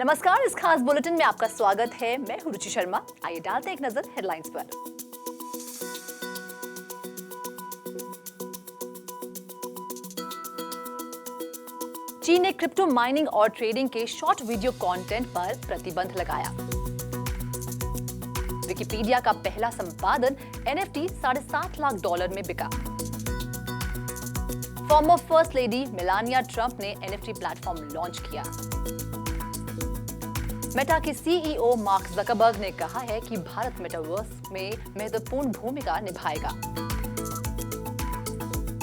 नमस्कार, इस खास बुलेटिन में आपका स्वागत है। मैं हूं रुचि शर्मा। आइए डालते हैं एक नजर हेडलाइंस पर। चीन ने क्रिप्टो माइनिंग और ट्रेडिंग के शॉर्ट वीडियो कंटेंट पर प्रतिबंध लगाया। विकिपीडिया का पहला संपादन NFT $7.5 लाख में बिका। Farmer first lady Melania Trump ने NFT प्लेटफॉर्म लॉन्च किया। मेटा के CEO मार्क जकरबर्ग ने कहा है कि भारत मेटावर्स में महत्वपूर्ण भूमिका निभाएगा।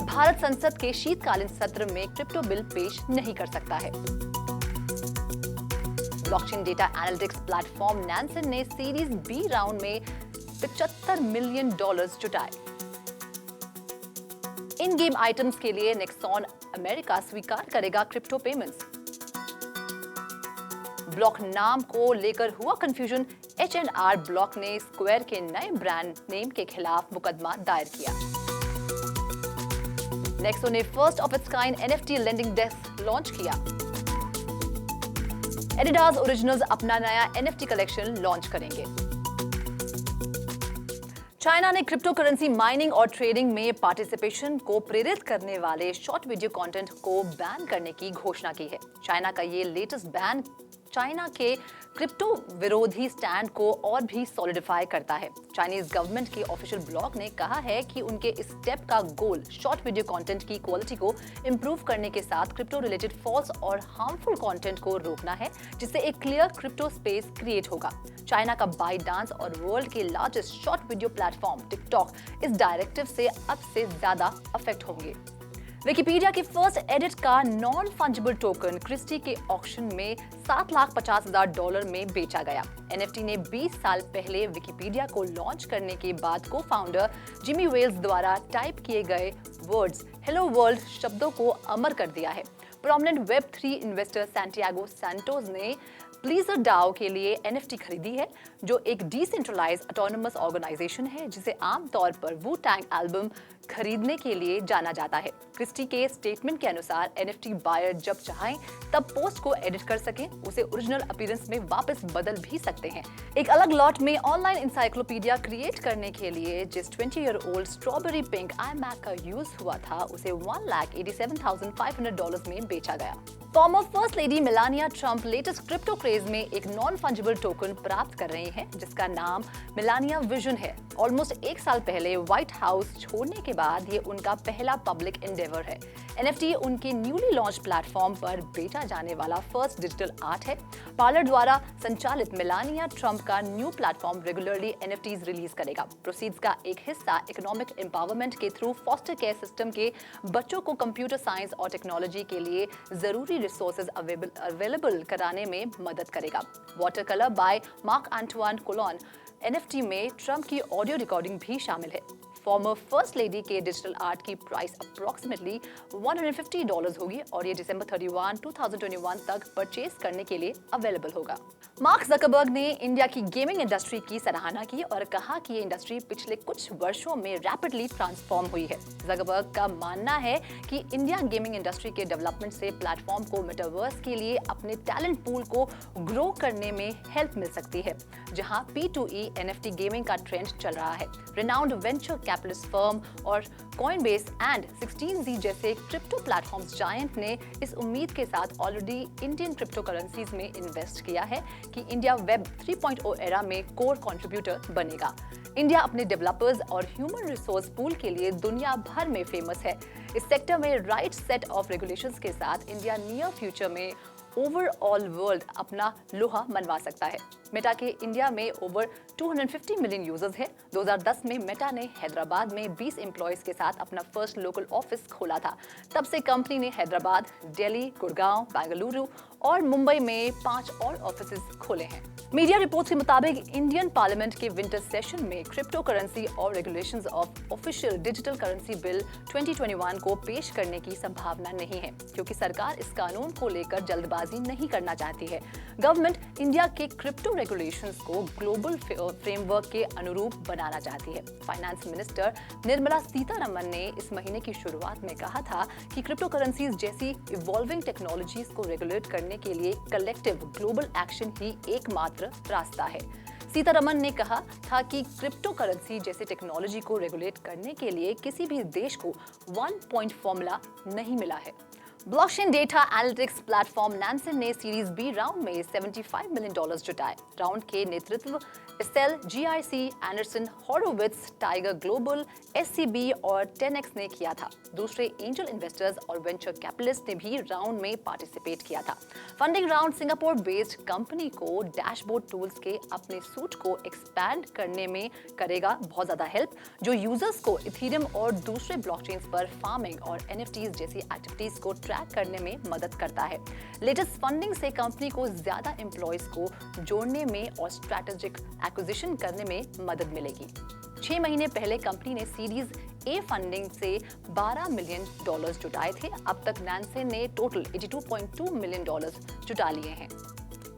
भारत संसद के शीतकालीन सत्र में क्रिप्टो बिल पेश नहीं कर सकता है। Blockchain data analytics platform Nansen ने सीरीज बी राउंड में $75 मिलियन जुटाए। इन गेम आइटम्स के लिए नेक्सॉन अमेरिका स्वीकार करेगा क्रिप्टो पेमेंट्स। ब्लॉक नाम को लेकर हुआ कंफ्यूजन, H&R ब्लॉक ने स्क्वायर के नए ब्रांड नेम के खिलाफ मुकदमा दायर किया। नेक्सो ने first of its kind NFT lending desk launch किया। एडिडास ओरिजिनल्स अपना नया NFT कलेक्शन लॉन्च करेंगे। चाइना ने क्रिप्टो करेंसी माइनिंग और ट्रेडिंग में पार्टिसिपेशन को प्रेरित करने वाले शॉर्ट वीडियो कंटेंट को बैन करने की घोषणा की है। चाइना का ये लेटेस्ट बैन चाइना के क्रिप्टो विरोधी स्टैंड को और भी सॉलिडिफाई करता है। चाइनीज गवर्नमेंट के ऑफिशियल ब्लॉग ने कहा है कि उनके इस स्टेप का गोल शॉर्ट वीडियो कंटेंट की क्वालिटी को इंप्रूव करने के साथ क्रिप्टो रिलेटेड फॉल्स और हार्मफुल कंटेंट को रोकना है, जिससे एक क्लियर क्रिप्टो स्पेस क्रिएट होगा। चाइना का बाइटडांस और वर्ल्ड के largest short video platform TikTok इस डायरेक्टिव से अब से ज्यादा अफेक्ट होंगे। विकिपीडिया के फर्स्ट एडिट का नॉन फंजिबल टोकन क्रिस्टी के ऑक्शन में $7,50,000 में बेचा गया। NFT ने 20 साल पहले विकिपीडिया को लॉन्च करने के बाद को फाउंडर जिमी वेल्स द्वारा टाइप किए गए वर्ड्स हेलो वर्ल्ड शब्दों को अमर कर दिया है। Prominent Web3 investor Santiago Santos ने ब्लीजर डाओ के लिए NFT खरीदी है, जो एक डिसेंट्रलाइज्ड ऑटोनोमस ऑर्गेनाइजेशन है जिसे आमतौर पर वू-टैंग एल्बम खरीदने के लिए जाना जाता है। क्रिस्टी के स्टेटमेंट के अनुसार NFT बायर जब चाहें तब पोस्ट को एडिट कर सकें, उसे ओरिजिनल अपीयरेंस में वापस बदल भी सकते हैं। एक अलग लॉट में ऑनलाइन इंसाइक्लोपीडिया क्रिएट करने के लिए जिस 20-year-old स्ट्रॉबेरी पिंक iMac का यूज हुआ था, उसे $1,87,500 में बेचा गया। Farmer first lady Melania Trump latest crypto craze में एक नॉन फंजिबल टोकन प्राप्त कर रहे हैं, जिसका नाम मेलानिया विजन है। ऑलमोस्ट एक साल पहले व्हाइट हाउस छोड़ने के बाद ये उनका पहला पब्लिक एंडेवर है। NFT उनके न्यूली लॉन्च प्लेटफॉर्म पर बेचा जाने वाला फर्स्ट डिजिटल आर्ट है। पार्लर द्वारा संचालित मेलानिया ट्रंप का new platform regularly NFTs release करेगा। प्रोसीड्स का एक हिस्सा इकोनॉमिक एम्पावरमेंट के थ्रू फॉस्टर केयर सिस्टम के बच्चों को कंप्यूटर साइंस और टेक्नोलॉजी के लिए जरूरी रिसोर्सेज अवेलेबल कराने में मदद करेगा। Water colour by Marc Antoine Coulon NFT में ट्रंप की ऑडियो रिकॉर्डिंग भी शामिल है। फॉर्मर फर्स्ट लेडी के डिजिटल आर्ट की प्राइस अप्रोक्सीमेटली $150 होगी और ये December 31, 2021 तक परचेज करने के लिए अवेलेबल होगा। मार्क जकरबर्ग ने इंडिया की गेमिंग इंडस्ट्री की सराहना की और कहा कि ये इंडस्ट्री पिछले कुछ वर्षों में रैपिडली ट्रांसफॉर्म हुई है। जकरबर्ग का मानना है कि इंडिया गेमिंग इंडस्ट्री के डेवलपमेंट से प्लेटफॉर्म को मेटावर्स के लिए अपने टैलेंट पूल को ग्रो करने में हेल्प मिल सकती है, जहां P2E NFT गेमिंग का ट्रेंड चल रहा है। रिनाउंड वेंचर कैपिटलिस्ट फर्म और कॉइनबेस एंड 16Z जैसे क्रिप्टो प्लेटफॉर्म्स जायंट ने इस उम्मीद के साथ ऑलरेडी इंडियन क्रिप्टो करेंसीज में इन्वेस्ट किया है कि इंडिया वेब 3.0 एरा में कोर कंट्रीब्यूटर बनेगा। इंडिया अपने डेवलपर्स और ह्यूमन रिसोर्स पूल के लिए दुनिया भर में फेमस है। इस सेक्टर में राइट सेट ऑफ रेगुलेशंस के साथ इंडिया नियर फ्यूचर में ओवरऑल वर्ल्ड अपना लोहा मनवा सकता है। मेटा के इंडिया में ओवर 250 मिलियन यूजर्स है। 2010 में मेटा ने हैदराबाद में 20 एम्प्लॉयज के साथ अपना फर्स्ट लोकल ऑफिस खोला था। तब से कंपनी ने हैदराबाद, दिल्ली, गुड़गांव, बेंगलुरु और मुंबई में 5 और ऑफिस खोले हैं। मीडिया रिपोर्ट्स के मुताबिक इंडियन पार्लियामेंट के विंटर सेशन में क्रिप्टो करेंसी और regulations of official digital currency bill 2021 को पेश करने की संभावना नहीं है, क्योंकि सरकार इस कानून को लेकर जल्दबाजी नहीं करना चाहती है। गवर्नमेंट इंडिया के क्रिप्टो रेगुलेशंस को ग्लोबल फ्रेमवर्क के अनुरूप बनाना चाहती है। फाइनेंस मिनिस्टर निर्मला सीतारमण ने इस महीने की शुरुआत में कहा था कि क्रिप्टो करेंसीज जैसी इवॉल्विंग टेक्नोलॉजीज को रेगुलेट करने करने के लिए कलेक्टिव ग्लोबल एक्शन ही एकमात्र रास्ता है। सीतारमण ने कहा था कि क्रिप्टो करेंसी जैसे टेक्नोलॉजी को रेगुलेट करने के लिए किसी भी देश को वन पॉइंट फॉर्मूला नहीं मिला है। Blockchain data analytics platform Nansen ने सीरीज बी राउंड में $75 मिलियन जुटाए। राउंड के नेतृत्व एस्टेल, GIC, Andreessen Horowitz, Tiger Global, SCB और 10x ने किया था। दूसरे एंजल इन्वेस्टर्स और वेंचर कैपिटलिस्ट ने भी राउंड में पार्टिसिपेट किया था। Funding round Singapore based company को डैशबोर्ड टूल्स के अपने सूट को एक्सपैंड करने में करेगा बहुत ज्यादा हेल्प, जो यूजर्स को इथेरियम और दूसरे ब्लॉकचेन्स पर फार्मिंग और NFTs जैसी एक्टिविटीज को ट्रैक करने में मदद करता है। लेटेस्ट फंडिंग से कंपनी को ज्यादा एम्प्लॉयज को जोड़ने में और स्ट्रेटेजिक एक्विजिशन करने में मदद मिलेगी। 6 महीने पहले कंपनी ने सीरीज ए फंडिंग से $12 मिलियन जुटाए थे। अब तक नैनसन ने टोटल $82.2 मिलियन जुटा लिए हैं।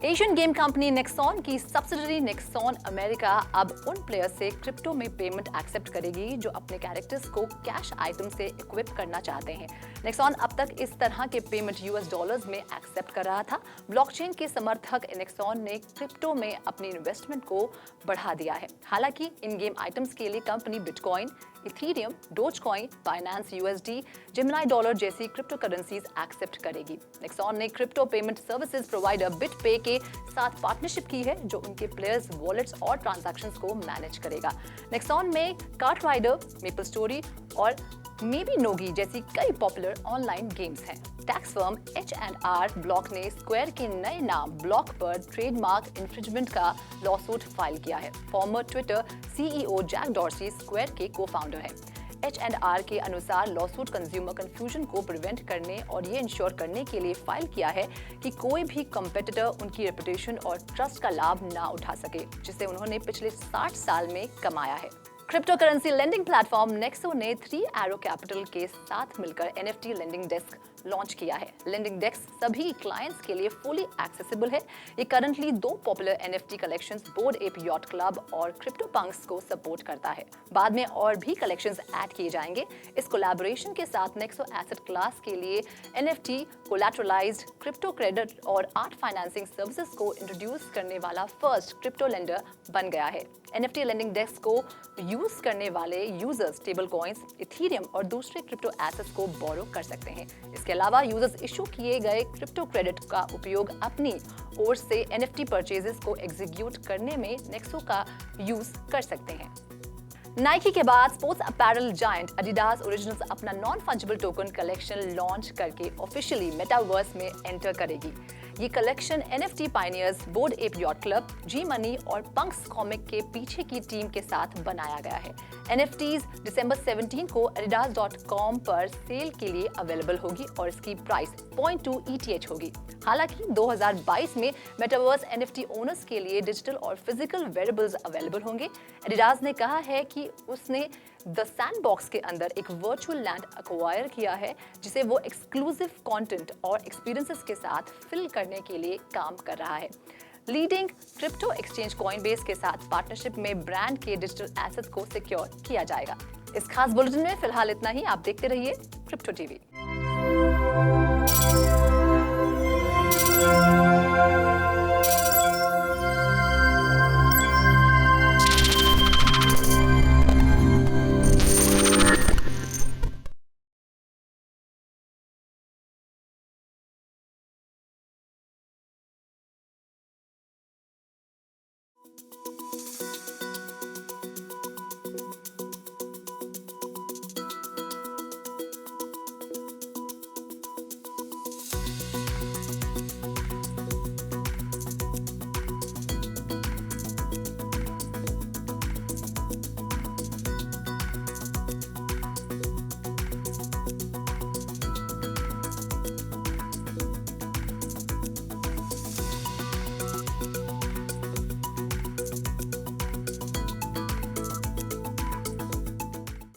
एशियन गेम कंपनी नेक्सॉन की सब्सिडरी नेक्सॉन अमेरिका अब उन प्लेयर्स से क्रिप्टो में पेमेंट एक्सेप्ट करेगी जो अपने कैरेक्टर्स को कैश आइटम से इक्विप करना चाहते हैं। नेक्सॉन अब तक इस तरह के पेमेंट US डॉलर्स में एक्सेप्ट कर रहा था। ब्लॉकचेन के समर्थक नेक्सॉन ने क्रिप्टो में अपनी इन्वेस्टमेंट को बढ़ा दिया है। हालांकि इन गेम आइटम्स के लिए company bitcoin, Ethereum, Dogecoin, Binance USD, Gemini dollar जैसी क्रिप्टो करेंसीज एक्सेप्ट करेगी। नेक्सॉन ने क्रिप्टो पेमेंट सर्विसेज प्रोवाइडर बिटपे के साथ पार्टनरशिप की है, जो उनके प्लेयर्स वॉलेट्स और ट्रांजैक्शंस को मैनेज करेगा। नेक्सॉन में कार्टराइडर, मेपल स्टोरी और मेबी नोगी जैसी कई पॉपुलर ऑनलाइन गेम्स हैं। टैक्स फर्म H&R ब्लॉक ने स्क्वायर के नए नाम ब्लॉक पर ट्रेडमार्क इंफ्रिंजमेंट का लॉसूट फाइल किया है। Farmer Twitter CEO Jack Dorsey Square के को-फाउंडर है। H&R के अनुसार लॉसूट कंज्यूमर कंफ्यूजन को प्रिवेंट करने और ये इंश्योर करने के लिए फाइल किया है कि कोई भी कंपेटिटर उनकी रेपुटेशन और ट्रस्ट का लाभ ना उठा सके, जिसे उन्होंने पिछले 60 साल में कमाया है। Crypto currency lending platform Nexo ने 3 एरो कैपिटल के साथ मिलकर NFT लेंडिंग डेस्क लॉन्च किया है। लेंडिंग डेस्क सभी क्लाइंट्स के लिए फुली एक्सेसिबल है। ये currently 2 popular NFT collections board Ape Yacht club और क्रिप्टो पंक्स को सपोर्ट करता है। बाद में और भी कलेक्शंस ऐड किए जाएंगे। इस कोलैबोरेशन के साथ नेक्सो एसेट क्लास के लिए NFT, कोलैटरलाइज्ड क्रिप्टो क्रेडिट और आर्ट फाइनेंसिंग सर्विसेज को इंट्रोड्यूस करने वाला फर्स्ट क्रिप्टो लेंडर बन गया है। NFT लेंडिंग डेस्क को यूज करने वाले यूजर्स स्टेबल कॉइंस, इथेरियम और दूसरे क्रिप्टो एसेट्स को बोरो कर सकते हैं। इसके अलावा यूजर्स इशू किए गए क्रिप्टो क्रेडिट का उपयोग अपनी ओर से NFT परचेजेस को एग्जीक्यूट करने में नेक्सो का यूज कर सकते हैं। नाइकी के बाद sports apparel giant Adidas Originals अपना non fungible token collection launch करके ऑफिशियली मेटावर्स में एंटर करेगी। ये collection NFT pioneers, Bored Ape Yacht Club, G money और पंक्स कॉमिक के पीछे की टीम के साथ बनाया गया है। NFTs दिसंबर 17 को adidas.com पर सेल के लिए अवेलेबल होगी और इसकी प्राइस 0.2 ETH होगी। हालांकि 2022 में मेटावर्स NFT ओनर्स के लिए डिजिटल और फिजिकल वेरेबल्स अवेलेबल होंगे। एडिडास ने कहा है कि उसने द सैंडबॉक्स के अंदर एक वर्चुअल लैंड एक्वायर किया है, जिसे वो एक्सक्लूसिव कंटेंट और एक्सपीरियंसेस के साथ फिल करने के लिए काम कर रहा है। लीडिंग क्रिप्टो एक्सचेंज कॉइनबेस के साथ पार्टनरशिप में ब्रांड के डिजिटल एसेट्स को सिक्योर किया जाएगा। इस खास बुलेटिन में फिलहाल इतना ही। आप देखते रहिए क्रिप्टो टीवी।